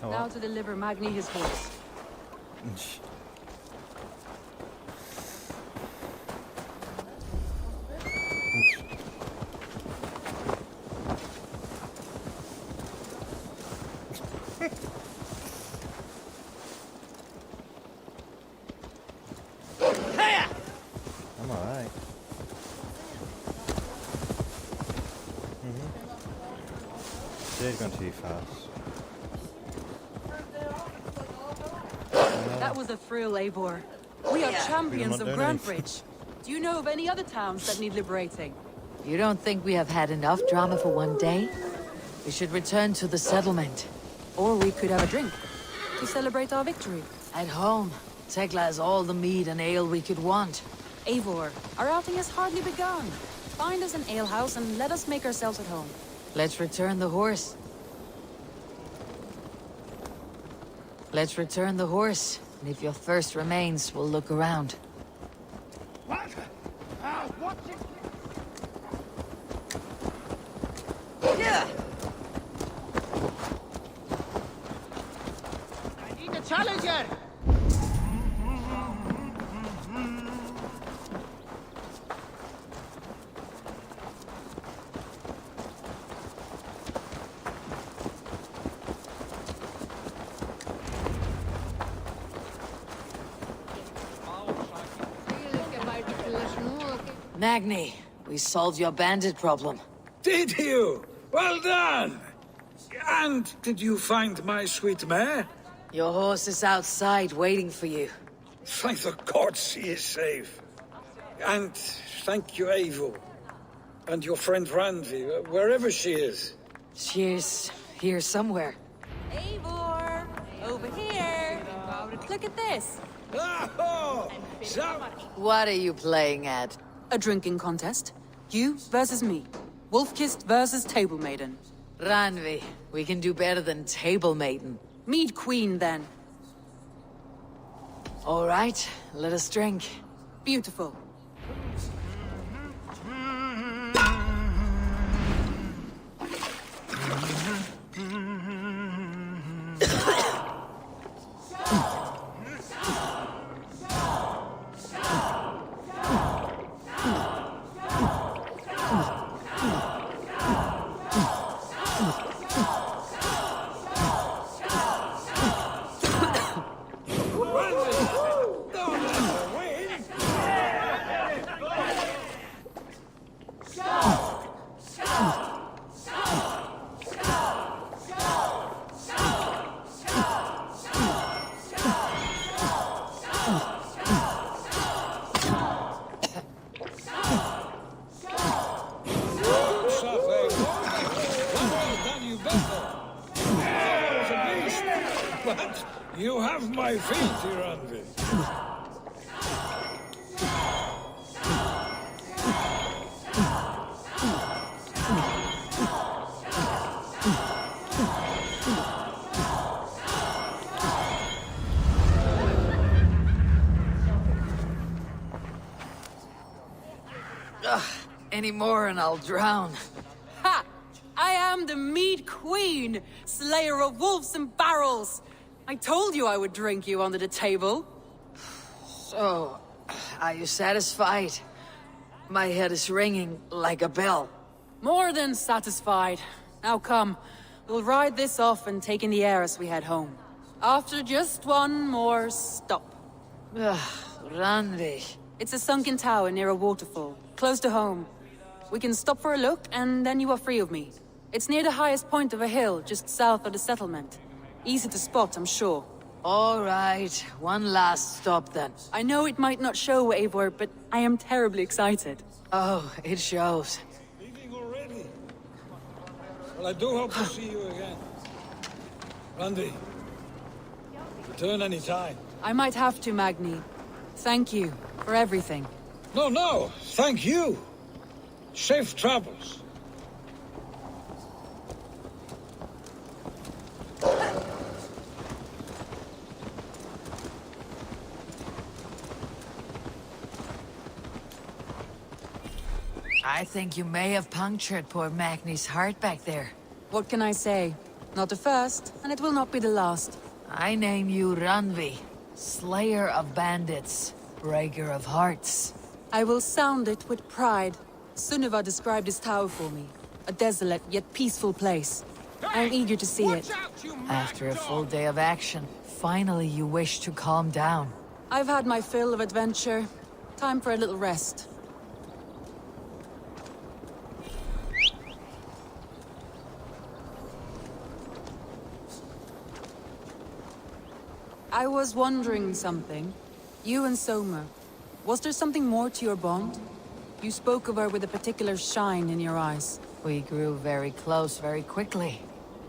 Oh, Now well. to deliver Magni his horse. They've gone too fast. That was a thrill, Eivor. We are champions of Grantbridge. Do you know of any other towns that need liberating? You don't think we have had enough drama for one day? We should return to the settlement. Or we could have a drink to celebrate our victory. At home, Tekla has all the mead and ale we could want. Eivor, our outing has hardly begun. Find us an alehouse and let us make ourselves at home. Let's return the horse. Let's return the horse. And if your thirst remains, we'll look around. What? What's it? Yeah. I need a challenger! Magni, we solved your bandit problem. Did you? Well done! And did you find my sweet mare? Your horse is outside waiting for you. Thank the gods he is safe. And thank you, Eivor. And your friend Randi, wherever she is. She's here somewhere. Eivor! Over here! Look at this! Oh, what are you playing at? A drinking contest. You versus me. Wolf-kissed versus table maiden. Ranvi, we can do better than table maiden. Mead queen, then. All right, let us drink. Beautiful. But you have my feet, Randi. Any more and I'll drown. Ha! I am the mead queen, slayer of wolves and barrels. I told you I would drink you under the table. So, are you satisfied? My head is ringing like a bell. More than satisfied. Now come, we'll ride this off and take in the air as we head home. After just one more stop. Randi. It's a sunken tower near a waterfall, close to home. We can stop for a look, and then you are free of me. It's near the highest point of a hill, just south of the settlement. Easy to spot, I'm sure. All right, one last stop then. I know it might not show, Eivor, but I am terribly excited. Oh, it shows. Leaving already? Well, I do hope to see you again. Randi, return any time. I might have to, Magni. Thank you for everything. No, thank you. Safe travels. I think you may have punctured poor Magni's heart back there. What can I say? Not the first, and it will not be the last. I name you Ranvi, slayer of bandits, breaker of hearts. I will sound it with pride. Sunniva described this tower for me. A desolate yet peaceful place. I am eager to see it. After a full day of action, finally you wish to calm down. I've had my fill of adventure. Time for a little rest. I was wondering something. You and Soma, was there something more to your bond? You spoke of her with a particular shine in your eyes. We grew very close very quickly.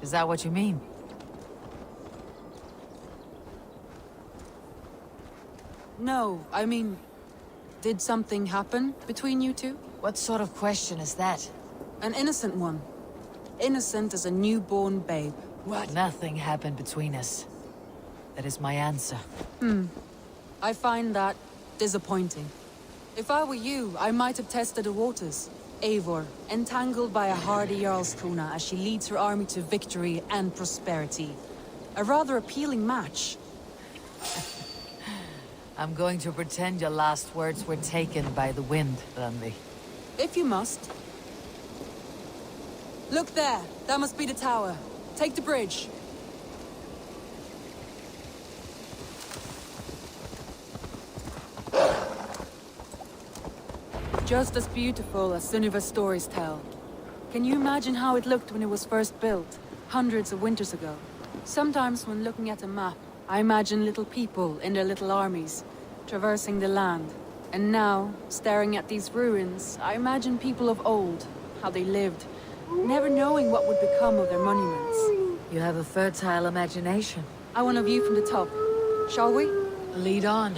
Is that what you mean? No, I mean, did something happen between you two? What sort of question is that? An innocent one. Innocent as a newborn babe. What? Nothing happened between us. That is my answer. I find that disappointing. If I were you, I might have tested the waters. Eivor, entangled by a hardy Jarlskona as she leads her army to victory and prosperity. A rather appealing match. I'm going to pretend your last words were taken by the wind, Randi. If you must. Look there! That must be the tower. Take the bridge. Just as beautiful as Sunniva's stories tell. Can you imagine how it looked when it was first built, hundreds of winters ago? Sometimes when looking at a map, I imagine little people in their little armies, traversing the land. And now, staring at these ruins, I imagine people of old, how they lived, never knowing what would become of their monuments. You have a fertile imagination. I want a view from the top. Shall we? Lead on.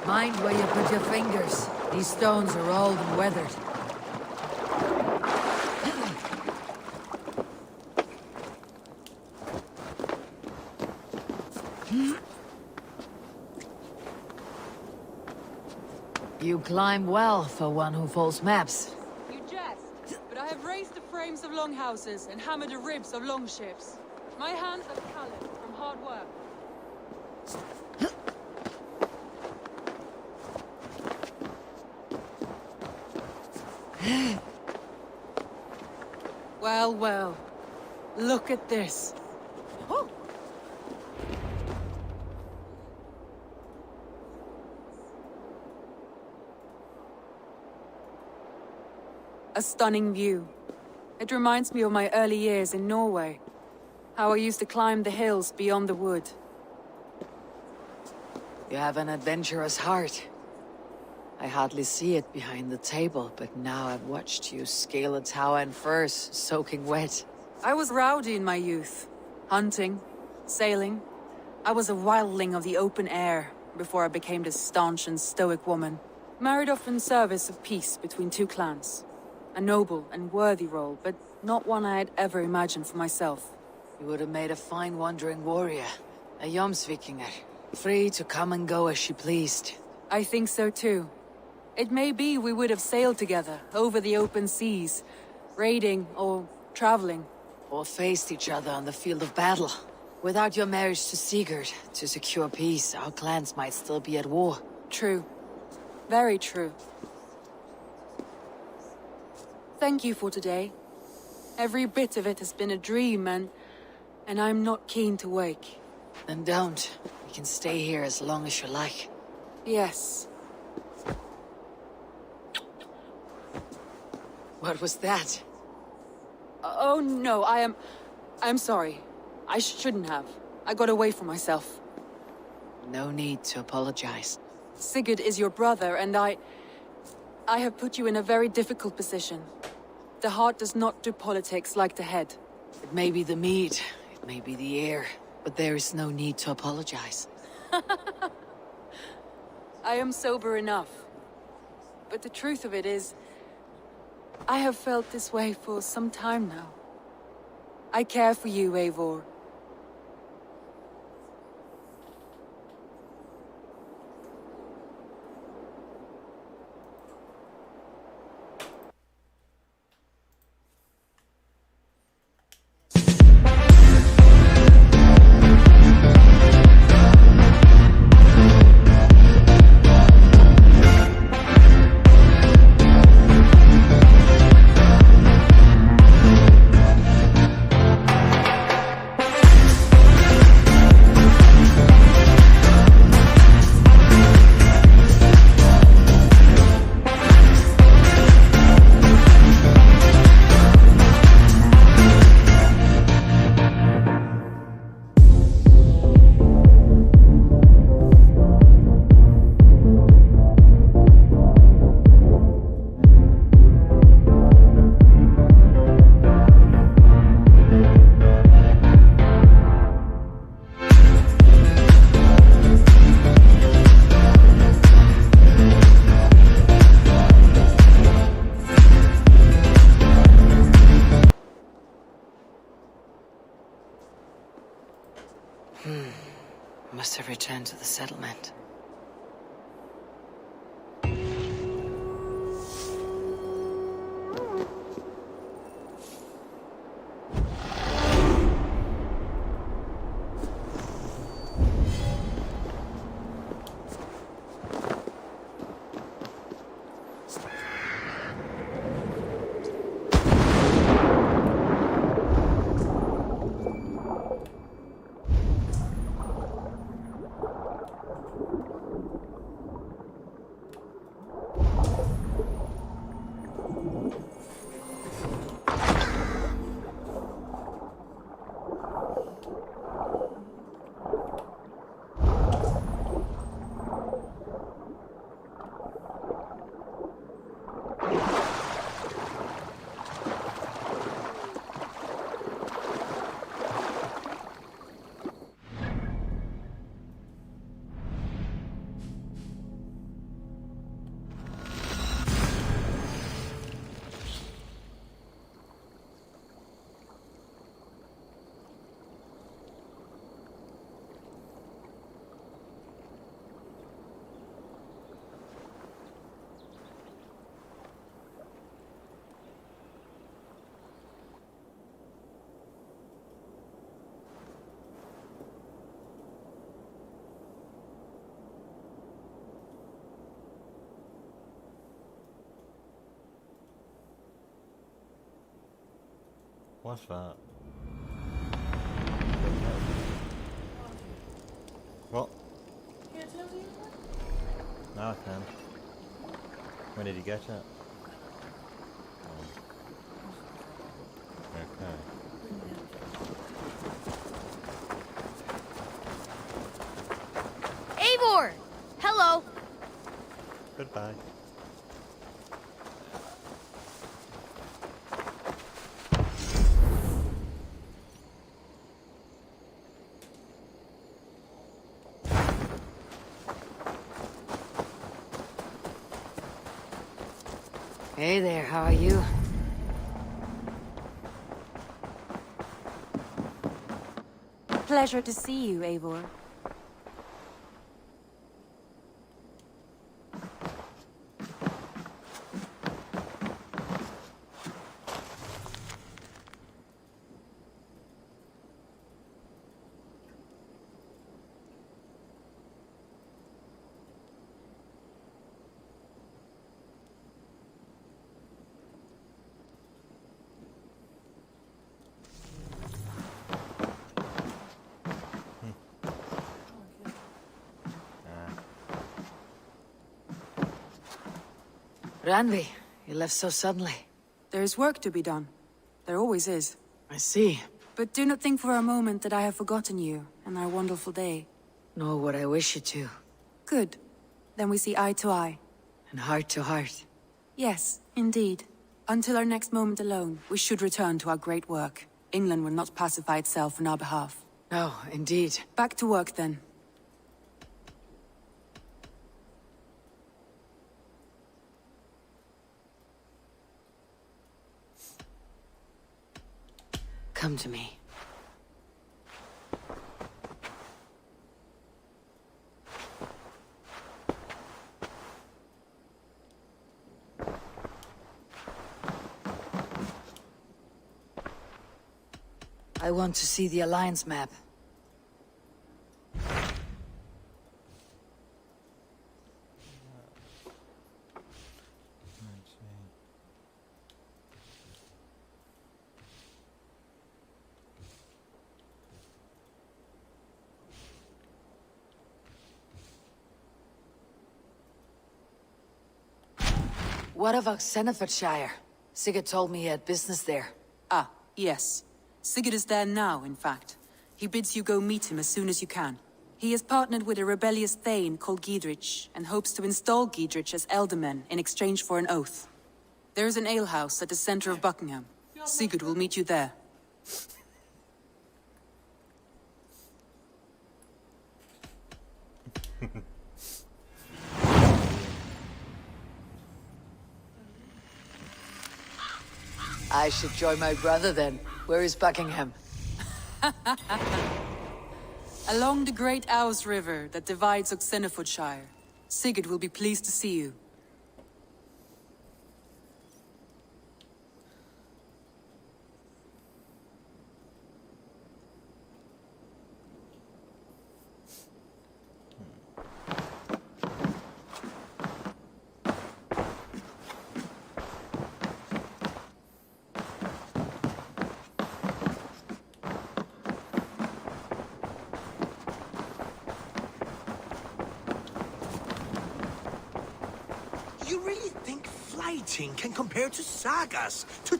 Mind where you put your fingers. These stones are old and weathered. You climb well for one who folds maps. You jest, but I have raised the frames of longhouses and hammered the ribs of longships. My hands are calloused from hard work. Well, well. Look at this. Oh. A stunning view. It reminds me of my early years in Norway. How I used to climb the hills beyond the wood. You have an adventurous heart. I hardly see it behind the table, but now I've watched you scale a tower in furs, soaking wet. I was rowdy in my youth. Hunting, sailing. I was a wildling of the open air before I became this staunch and stoic woman. Married off in service of peace between two clans. A noble and worthy role, but not one I had ever imagined for myself. You would have made a fine wandering warrior. A Jomsvikinger. Free to come and go as she pleased. I think so too. It may be we would have sailed together, over the open seas, raiding or traveling. Or faced each other on the field of battle. Without your marriage to Sigurd, to secure peace, our clans might still be at war. True. Very true. Thank you for today. Every bit of it has been a dream, and I'm not keen to wake. Then don't. We can stay here as long as you like. Yes. What was that? Oh no, I'm sorry. I shouldn't have. I got away from myself. No need to apologize. Sigurd is your brother, and I have put you in a very difficult position. The heart does not do politics like the head. It may be the meat, it may be the air, but there is no need to apologize. I am sober enough. But the truth of it is, I have felt this way for some time now. I care for you, Eivor. Must have returned to the settlement. What's that? What? Can't tell you? No, I can. When did you get it? Oh. Okay. Eivor! Hello! Goodbye. Hey there, how are you? Pleasure to see you, Eivor. Ranvi, you left so suddenly. There is work to be done. There always is. I see. But do not think for a moment that I have forgotten you and our wonderful day. Nor would I wish you to. Good. Then we see eye to eye. And heart to heart. Yes, indeed. Until our next moment alone, we should return to our great work. England will not pacify itself on our behalf. No, indeed. Back to work, then. Come to me. I want to see the Alliance map. What of Oxenfordshire? Sigurd told me he had business there. Ah, yes. Sigurd is there now, in fact. He bids you go meet him as soon as you can. He has partnered with a rebellious thane called Giedrich, and hopes to install Giedrich as Elderman in exchange for an oath. There is an alehouse at the center of Buckingham. Sigurd will meet you there. I should join my brother then. Where is Buckingham? Along the great Ouse River that divides Oxenfordshire. Sigurd will be pleased to see you. You really think fighting can compare to sagas? To...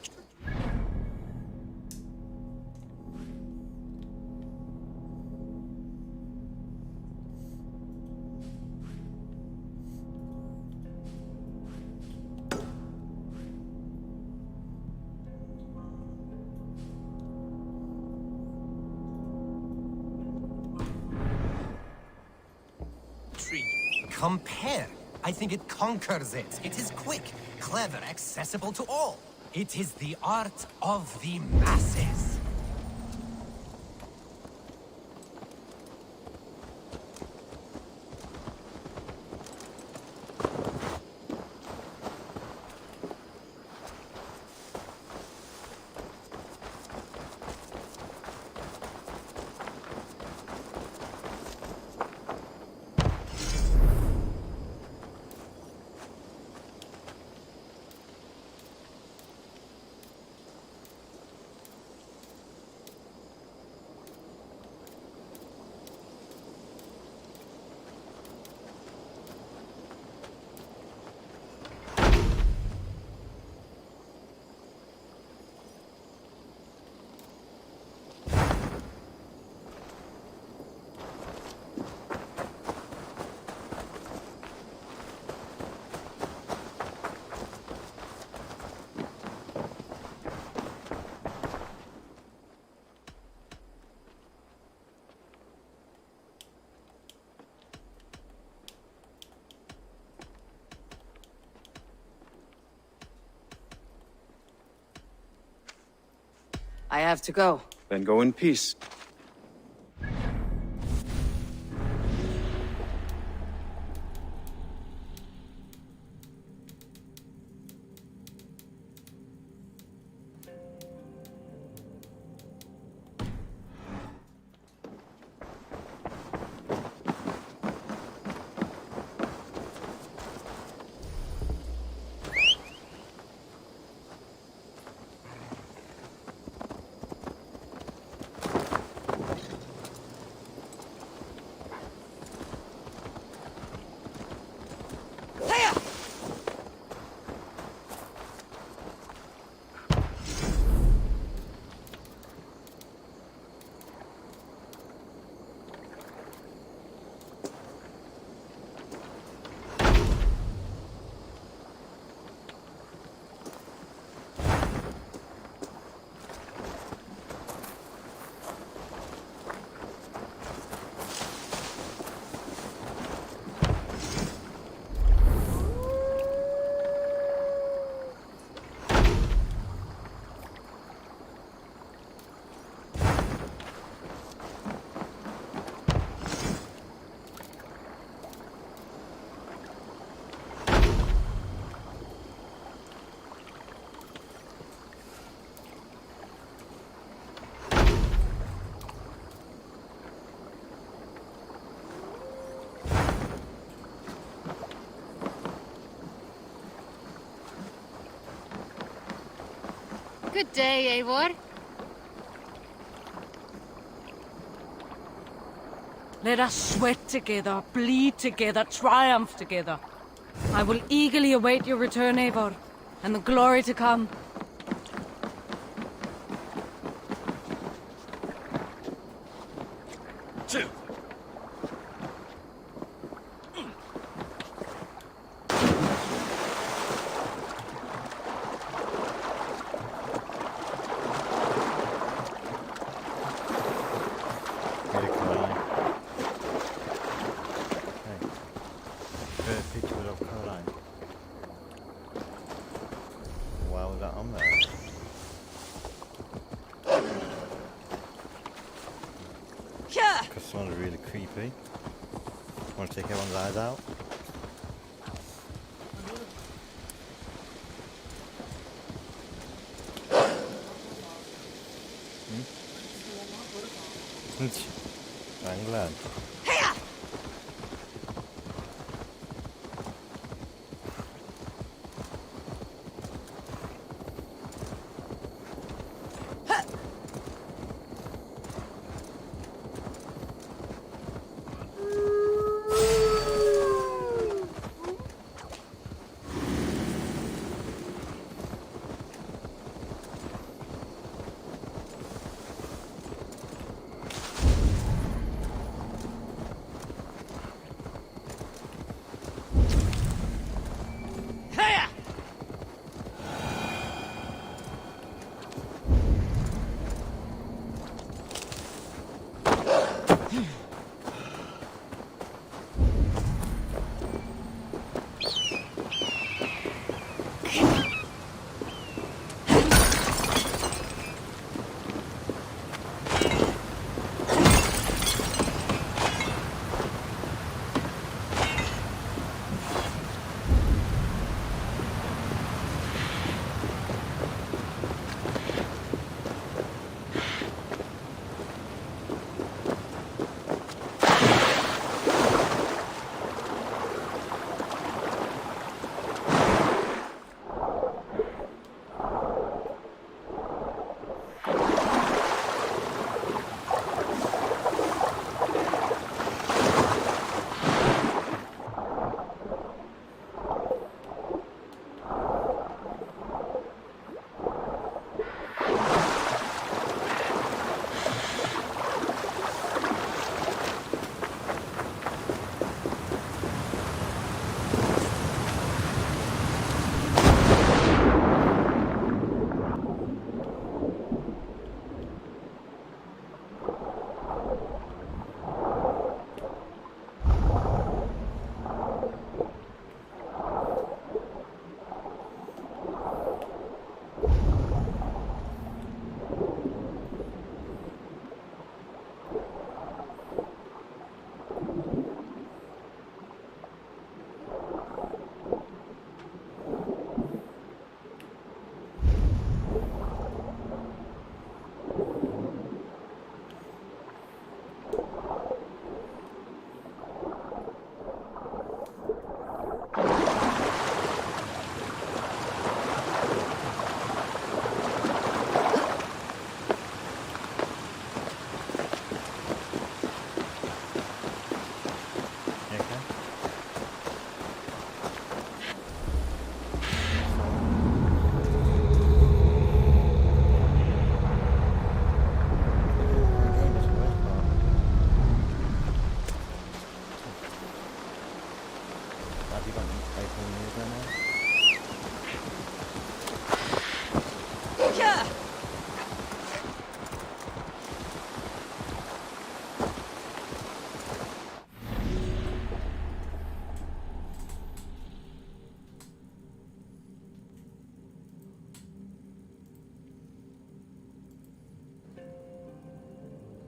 Compare. I think it conquers it. It is quick, clever, accessible to all. It is the art of the masses. I have to go. Then go in peace. Good day, Eivor. Let us sweat together, bleed together, triumph together. I will eagerly await your return, Eivor, and the glory to come. Because someone's really creepy. Want to take everyone's eyes out? Hmm? I'm glad.